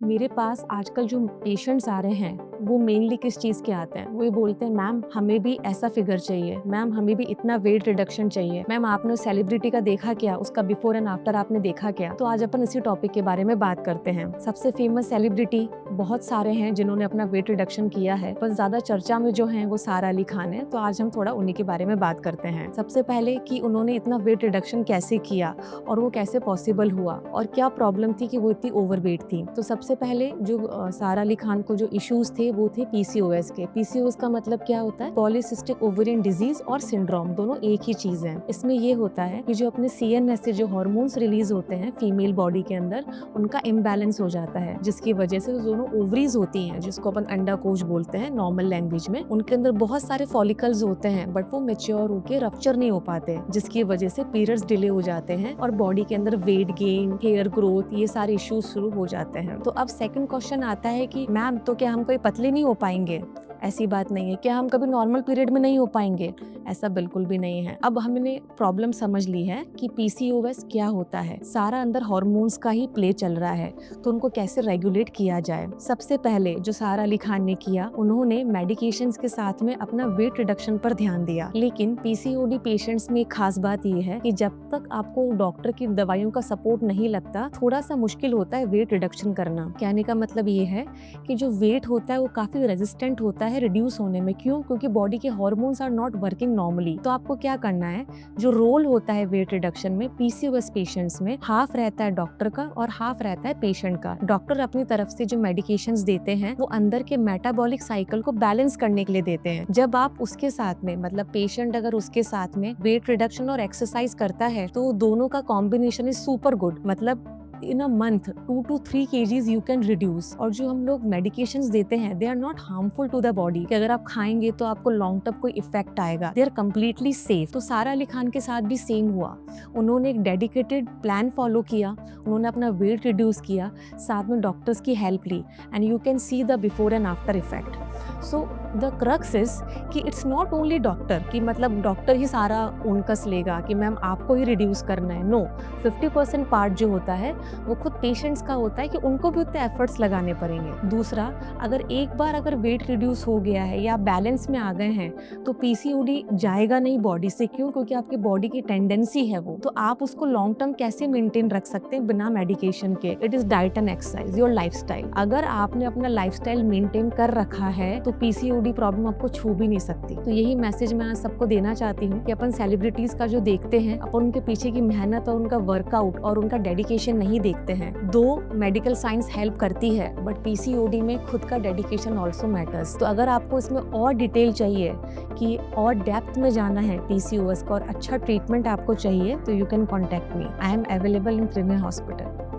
मेरे पास आजकल जो पेशेंट्स आ रहे हैं, वो मेनली किस चीज़ के आते हैं? वो ये बोलते हैं मैम हमें भी ऐसा फिगर चाहिए, मैम हमें भी इतना वेट रिडक्शन चाहिए, मैम आपने सेलिब्रिटी का देखा क्या? उसका बिफोर एंड आफ्टर आपने देखा क्या? तो आज अपन इसी टॉपिक के बारे में बात करते हैं। सबसे फेमस सेलिब्रिटी बहुत सारे हैं जिन्होंने अपना वेट रिडक्शन किया है, पर ज़्यादा चर्चा में जो हैं वो सारा अली खान है, तो आज हम थोड़ा उन्हीं के बारे में बात करते हैं। सबसे पहले कि उन्होंने इतना वेट रिडक्शन कैसे किया और वो कैसे पॉसिबल हुआ और क्या प्रॉब्लम थी कि वो इतनी ओवरवेट थी। तो सबसे पहले जो सारा अली खान को जो इश्यूज थे वो थे पीसीओएस के। पीसीओएस का मतलब क्या होता है? पॉलीसिस्टिक ओवेरियन डिजीज और सिंड्रोम, दोनों एक ही चीज है। इसमें ये होता है कि जो अपने सीएनएस से जो हार्मोन्स रिलीज होते हैं फीमेल बॉडी के अंदर, उनका इम्बैलेंस हो जाता है, जिसकी वजह से दोनों ओवरीज होती हैं, जिसको अपन अंडाकोश बोलते हैं नॉर्मल लैंग्वेज में, उनके अंदर बहुत सारे फॉलिकल्स होते हैं, बट वो मेच्योर होके रप्चर नहीं हो पाते, जिसकी वजह से पीरियड्स डिले हो जाते हैं और बॉडी के अंदर वेट गेन, हेयर ग्रोथ, ये सारे इश्यूज शुरू हो जाते हैं। तो अब सेकंड क्वेश्चन आता है कि मैम तो क्या हम कोई पतले नहीं हो पाएंगे? ऐसी बात नहीं है। क्या हम कभी नॉर्मल पीरियड में नहीं हो पाएंगे? ऐसा बिल्कुल भी नहीं है। अब हमने प्रॉब्लम समझ ली है कि पीसीओएस क्या होता है। सारा अंदर हार्मोन्स का ही प्ले चल रहा है, तो उनको कैसे रेगुलेट किया जाए। सबसे पहले जो सारा अली खान ने किया, उन्होंने मेडिकेशंस के साथ में अपना वेट रिडक्शन पर ध्यान दिया। लेकिन पीसीओडी पेशेंट्स में एक खास बात ये है कि जब तक आपको डॉक्टर की दवाइयों का सपोर्ट नहीं लगता, थोड़ा सा मुश्किल होता है वेट रिडक्शन करना। कहने का मतलब ये है कि जो वेट होता है वो काफी रेजिस्टेंट होता है रिड्यूस होने में। क्यों? क्योंकि बॉडी के hormones are not working normally. तो आपको क्या करना है, जो रोल होता है वेट रिडक्शन में पीसीओएस पेशेंट्स में, हाफ रहता है डॉक्टर का और हाफ रहता है पेशेंट का। डॉक्टर अपनी तरफ से जो मेडिकेशंस देते हैं वो अंदर के मेटाबॉलिक साइकिल को बैलेंस करने के लिए देते हैं। जब आप उसके साथ में, मतलब पेशेंट अगर उसके साथ में वेट रिडक्शन और एक्सरसाइज करता है, तो दोनों का कॉम्बिनेशन इज सुपर गुड। मतलब in a month 2 to 3 kgs you can reduce. और जो हम लोग मेडिकेशंस देते हैं, they are not harmful to the body, कि अगर आप खाएंगे तो आपको लॉन्ग टर्म कोई इफेक्ट आएगा। They are completely safe. तो सारा अली खान के साथ भी सेम हुआ। उन्होंने एक डेडिकेटेड प्लान फॉलो किया, उन्होंने अपना वेट रिड्यूस किया, साथ में डॉक्टर्स की हेल्प ली, and you can see the before and after effect. So the crux is कि इट्स नॉट ओनली डॉक्टर, कि मतलब डॉक्टर ही सारा उनकस लेगा कि मैम आपको ही रिड्यूस करना है। नो, 50% पार्ट जो होता है वो खुद पेशेंट्स का होता है कि उनको भी उतने एफर्ट्स लगाने पड़ेंगे। दूसरा, अगर एक बार अगर वेट रिड्यूस हो गया है या बैलेंस में आ गए हैं, तो पीसीओडी जाएगा नहीं बॉडी से। क्यों? क्योंकि आपकी बॉडी की टेंडेंसी है वो। तो आप उसको लॉन्ग टर्म कैसे मेंटेन रख सकते हैं बिना मेडिकेशन के? It is diet and exercise, your lifestyle. अगर आपने अपना लाइफस्टाइल मेंटेन कर रखा है तो पीसीओडी प्रॉब्लम आपको छू भी नहीं सकती। तो यही मैसेज मैं आज सबको देना चाहती हूँ कि अपन सेलिब्रिटीज का जो देखते हैं, अपन उनके पीछे की मेहनत और उनका वर्कआउट और उनका डेडिकेशन नहीं देखते हैं। दो मेडिकल साइंस हेल्प करती है, बट पीसीओडी में खुद का डेडिकेशन ऑल्सो मैटर्स। तो अगर आपको इसमें और डिटेल चाहिए कि और डेप्थ में जाना है पीसीओएस का और अच्छा ट्रीटमेंट आपको चाहिए, तो you can contact me. I am available in premier hospital.